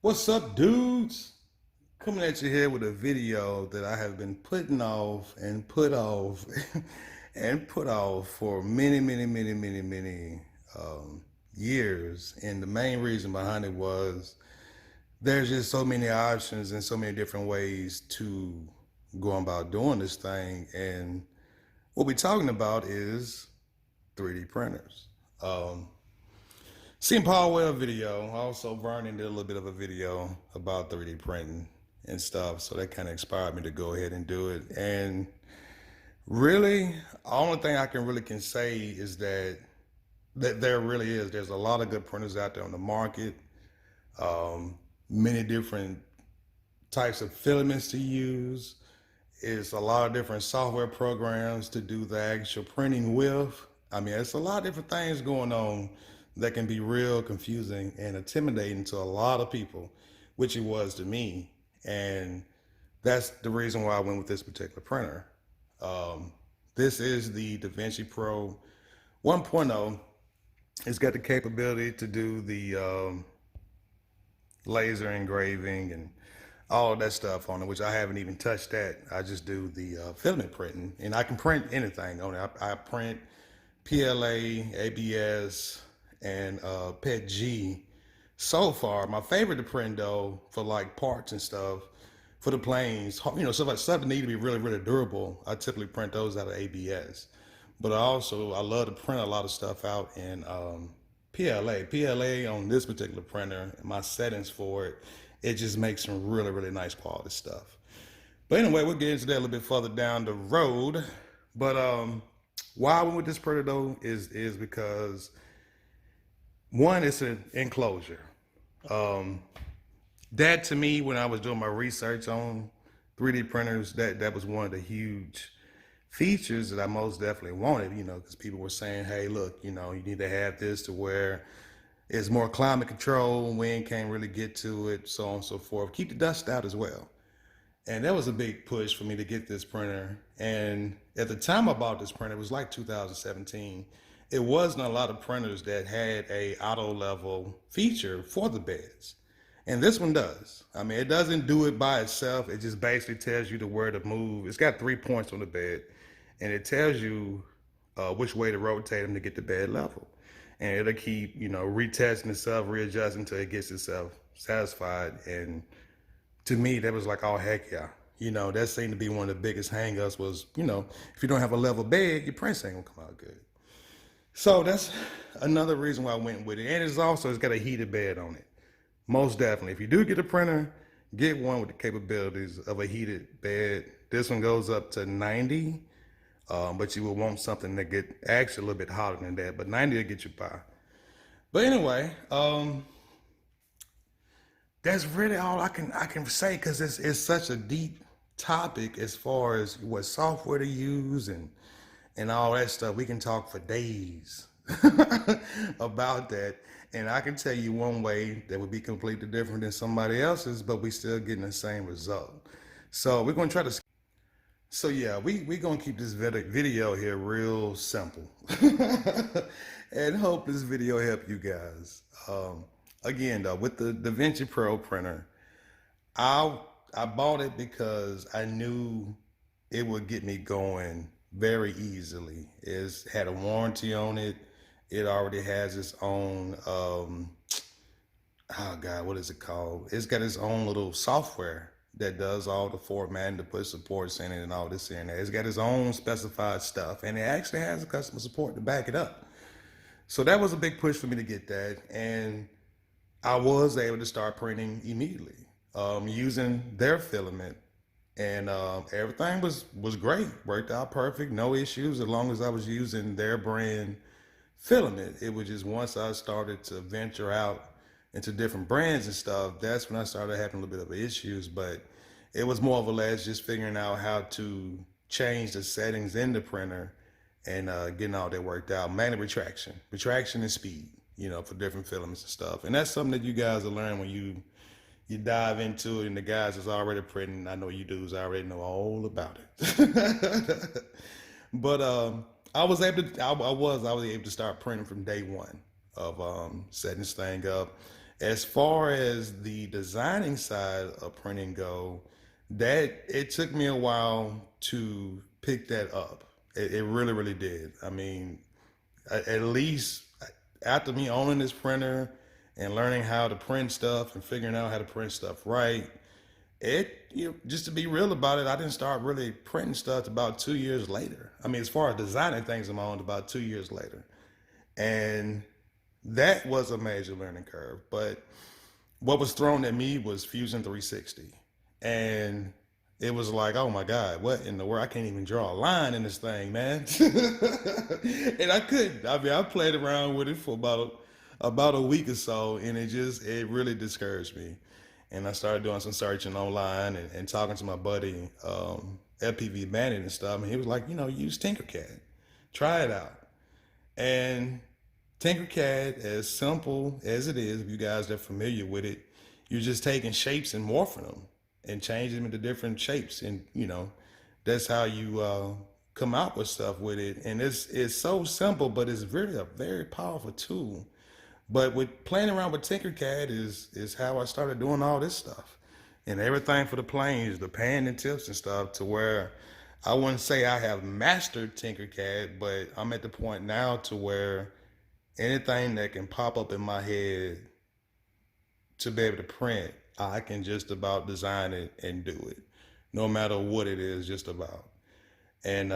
What's up, dudes? Coming at you here with a video that I have been putting off and put off and put off for many years. And the main reason behind it was there's just so many options and so many different ways to go about doing this thing. And what we're talking about is 3D printers. Um, Seen Paul Webb video. Also, Vernon did a little bit of a video about 3D printing and stuff. So that kind of inspired me to go ahead and do it. And really, the only thing I can say is that there really is. There's a lot of good printers out there on the market. Many different types of filaments to use. It's a lot of different software programs to do the actual printing with. I mean, it's a lot of different things going on that can be real confusing and intimidating to a lot of people, which it was to me. And that's the reason why I went with this particular printer. This is the DaVinci Pro 1.0. It's got the capability to do the laser engraving and all of that stuff on it, which I haven't even touched that. I just do the filament printing, and I can print anything on it. I print PLA, ABS, and PETG. So far, my favorite to print though, for like parts and stuff, for the planes, stuff that need to be really durable, I typically print those out of ABS. But I love to print a lot of stuff out in PLA. PLA on this particular printer, my settings for it, it just makes some really nice quality stuff. But anyway, we'll get into that a little bit further down the road. But why I went with this printer though is because one, it's an enclosure. That to me, when I was doing my research on 3D printers, that was one of the huge features that I most definitely wanted, because people were saying, hey, look, you need to have this to where it's more climate control, wind can't really get to it, so on and so forth. Keep the dust out as well. And that was a big push for me to get this printer. And at the time I bought this printer, it was like 2017. It wasn't a lot of printers that had a auto level feature for the beds. And this one does. I mean, it doesn't do it by itself. It just basically tells you to where to move. It's got 3 points on the bed, and it tells you which way to rotate them to get the bed level. And it'll keep, retesting itself, readjusting until it gets itself satisfied. And to me, that was like, oh, heck yeah. That seemed to be one of the biggest hangups was, if you don't have a level bed, your prints ain't gonna come out good. So that's another reason why I went with it. And it's got a heated bed on it. Most definitely. If you do get a printer, get one with the capabilities of a heated bed. This one goes up to 90, but you will want something that get actually a little bit hotter than that. But 90 will get you by. But anyway, that's really all I can say, because it's such a deep topic as far as what software to use and all that stuff. We can talk for days about that. And I can tell you one way that would be completely different than somebody else's, but we still getting the same result. So we're going to try to. So yeah, we're going to keep this video here real simple and hope this video help you guys. Again though, with the DaVinci Pro printer, I bought it because I knew it would get me going very easily. It's had a warranty on it. It already has its own, oh God, what is it called? It's got its own little software that does all the formatting to put supports in it and all this in there. It's got its own specified stuff, and it actually has a customer support to back it up. So that was a big push for me to get that. And I was able to start printing immediately using their filament. And everything was great, worked out perfect, no issues, as long as I was using their brand filament. It was just once I started to venture out into different brands and stuff, that's when I started having a little bit of issues. But it was more of a less just figuring out how to change the settings in the printer and getting all that worked out. Mainly retraction and speed, for different filaments and stuff. And that's something that you guys will learn when you dive into it, and the guys that's already printing, I know you dudes already know all about it. But I was able to start printing from day one of setting this thing up. As far as the designing side of printing go, that it took me a while to pick that up. It really, really did. I mean, at least after me owning this printer and learning how to print stuff and figuring out how to print stuff right, just to be real about it, I didn't start really printing stuff about 2 years later. I mean, as far as designing things on my own, about 2 years later. And that was a major learning curve. But what was thrown at me was Fusion 360. And it was like, oh my God, what in the world? I can't even draw a line in this thing, man. And I couldn't. I mean, I played around with it for about a week or so, and it really discouraged me. And I started doing some searching online and talking to my buddy, FPV Bandit and stuff. And he was like, use Tinkercad, try it out. And Tinkercad, as simple as it is, if you guys are familiar with it, you're just taking shapes and morphing them and changing them into different shapes. And, that's how you come out with stuff with it. And it's so simple, but it's really a very powerful tool. But with playing around with Tinkercad is how I started doing all this stuff. And everything for the planes, the pan and tips and stuff, to where I wouldn't say I have mastered Tinkercad, but I'm at the point now to where anything that can pop up in my head to be able to print, I can just about design it and do it, no matter what it is, just about. And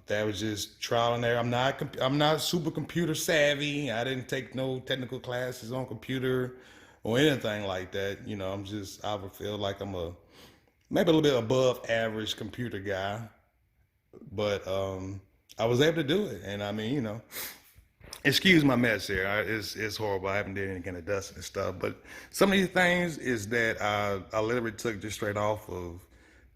that was just trial and error. I'm not super computer savvy. I didn't take no technical classes on computer or anything like that. I would feel like I'm maybe a little bit above average computer guy, but I was able to do it. And I mean, excuse my mess here. It's horrible. I haven't did any kind of dust and stuff. But some of these things is that I literally took just straight off of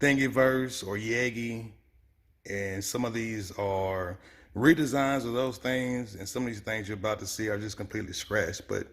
Thingiverse or Yagi. And some of these are redesigns of those things. And some of these things you're about to see are just completely scratched. But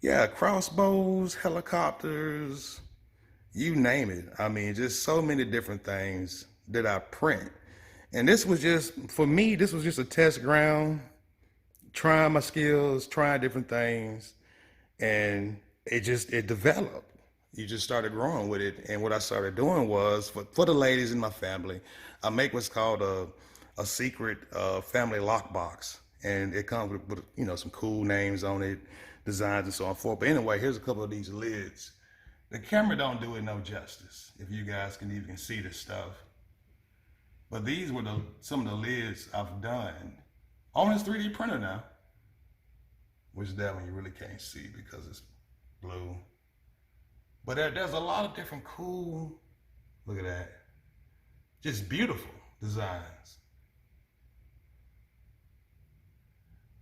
yeah, crossbows, helicopters, you name it. I mean, just so many different things that I print. And for me, this was just a test ground, trying my skills, trying different things, and it developed. You just started growing with it. And what I started doing was, for the ladies in my family, I make what's called a secret family lockbox. And it comes with some cool names on it, designs and so on and forth. But anyway, here's a couple of these lids. The camera don't do it no justice, if you guys can even see this stuff. But these were some of the lids I've done on this 3D printer now, which that one you really can't see because it's blue. But there's a lot of different cool, look at that, just beautiful designs.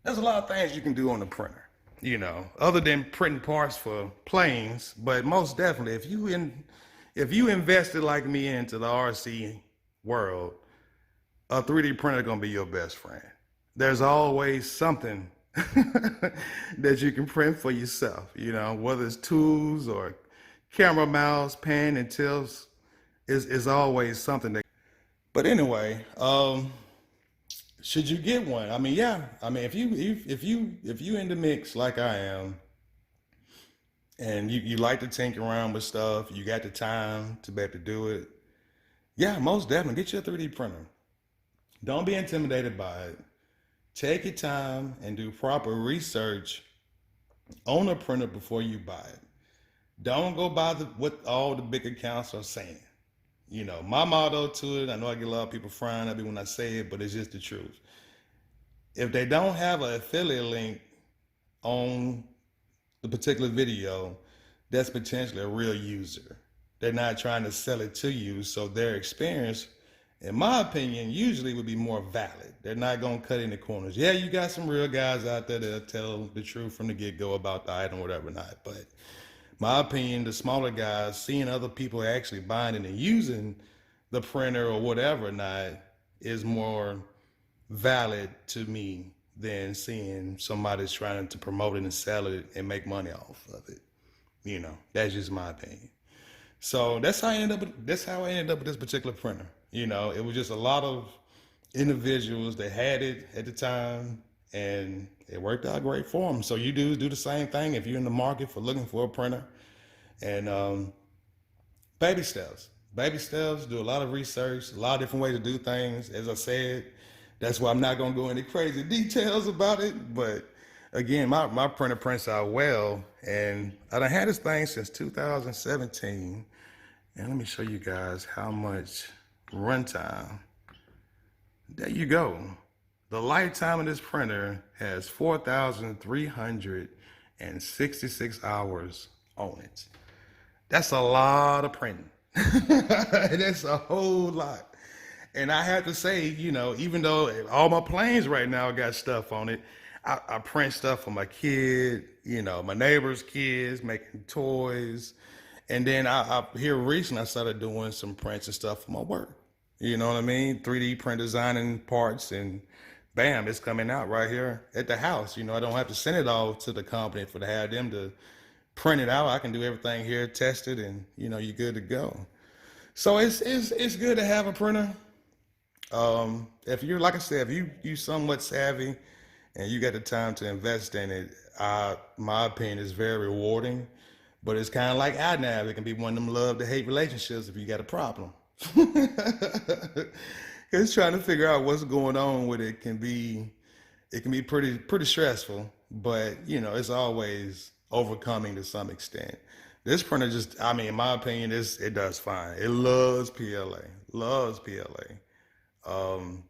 There's a lot of things you can do on the printer, other than printing parts for planes. But most definitely, if you invested like me into the RC world, a 3D printer is gonna be your best friend. There's always something that you can print for yourself, whether it's tools or camera mounts, pan and tips, is always something that. But anyway, should you get one? I mean, yeah. I mean, if you in the mix like I am, and you like to tinker around with stuff, you got the time to be able to do it. Yeah, most definitely get you a 3D printer. Don't be intimidated by it. Take your time and do proper research on a printer before you buy it. Don't go by what all the big accounts are saying. My motto to it, I know I get a lot of people frying at me when I say it, but it's just the truth. If they don't have an affiliate link on the particular video, that's potentially a real user. They're not trying to sell it to you, so their experience, in my opinion, usually would be more valid. They're not going to cut any corners. Yeah, you got some real guys out there that'll tell the truth from the get-go about the item, whatever not, but my opinion, the smaller guys, seeing other people actually buying it and using the printer or whatever not is more valid to me than seeing somebody's trying to promote it and sell it and make money off of it. That's just my opinion. So that's how I ended up with this particular printer. It was just a lot of individuals that had it at the time, and it worked out great for him. So you do the same thing if you're in the market for looking for a printer. And baby steps. Baby steps, do a lot of research, a lot of different ways to do things. As I said, that's why I'm not going to go into crazy details about it. But again, my printer prints out well. And I done had this thing since 2017. And let me show you guys how much runtime. There you go. The lifetime of this printer has 4,366 hours on it. That's a lot of printing. That's a whole lot. And I have to say, you know, even though all my planes right now got stuff on it, I print stuff for my kid, you know, my neighbor's kids, making toys. And then I here recently I started doing some prints and stuff for my work. You know what I mean? 3D print designing parts, and bam, it's coming out right here at the house. You know, I don't have to send it all to the company for to have them to print it out. I can do everything here, test it, and you know, you're good to go. So it's good to have a printer. If you're, like I said, if you somewhat savvy and you got the time to invest in it, my opinion is very rewarding. But it's kind of like iNav. It can be one of them love to hate relationships if you got a problem. Because trying to figure out what's going on with it can be pretty stressful. But you know, it's always overcoming to some extent. This printer just, I mean, in my opinion, it does fine. It loves PLA, loves PLA. And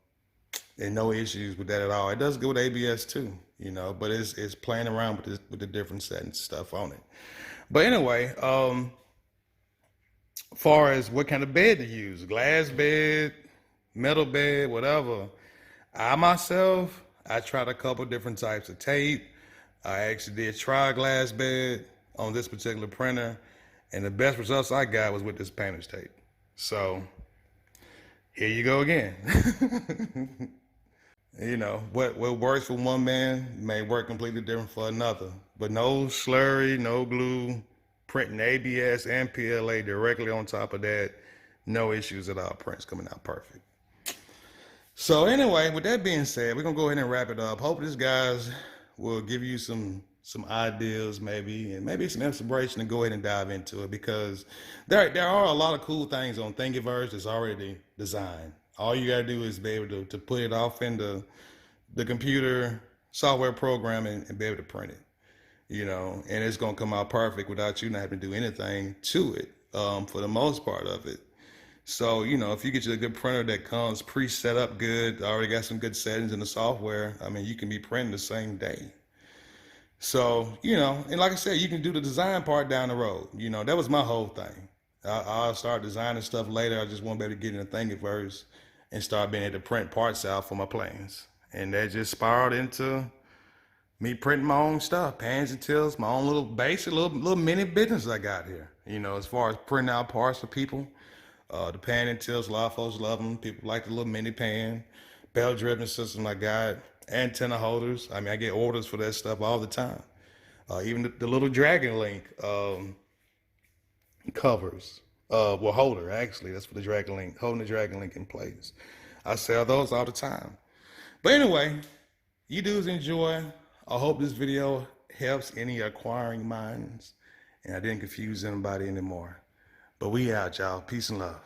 no issues with that at all. It does good with ABS too, you know, but it's playing around with the different settings stuff on it. But anyway, far as what kind of bed to use, glass bed, metal bed, whatever. I tried a couple different types of tape. I actually did try a glass bed on this particular printer, and the best results I got was with this painter's tape. So here you go again. You know, what works for one man may work completely different for another. But no slurry, no glue, printing ABS and PLA directly on top of that. No issues at all. Prints coming out perfect. So anyway, with that being said, we're gonna go ahead and wrap it up. Hope this guys will give you some ideas maybe, and maybe some inspiration to go ahead and dive into it, because there are a lot of cool things on Thingiverse that's already designed. All you gotta do is be able to put it off into the computer software program and be able to print it, you know, and it's gonna come out perfect without you not having to do anything to it, for the most part of it. So, you know, if you get you a good printer that comes pre-set up good, already got some good settings in the software, I mean, you can be printing the same day. So, you know, and like I said, you can do the design part down the road. You know, that was my whole thing. I'll start designing stuff later. I just want to be able to get in the Thingiverse and start being able to print parts out for my planes. And that just spiraled into me printing my own stuff, pans and tills, my own little basic little mini business I got here. You know, as far as printing out parts for people, the pan and tills, a lot of folks love them. People like the little mini pan, belt driven system I got, antenna holders. I mean, I get orders for that stuff all the time. Even the little Dragon Link covers, well, holder actually. That's for the Dragon Link, holding the Dragon Link in place. I sell those all the time. But anyway, you dudes enjoy. I hope this video helps any acquiring minds, and I didn't confuse anybody anymore. But we out, y'all. Peace and love.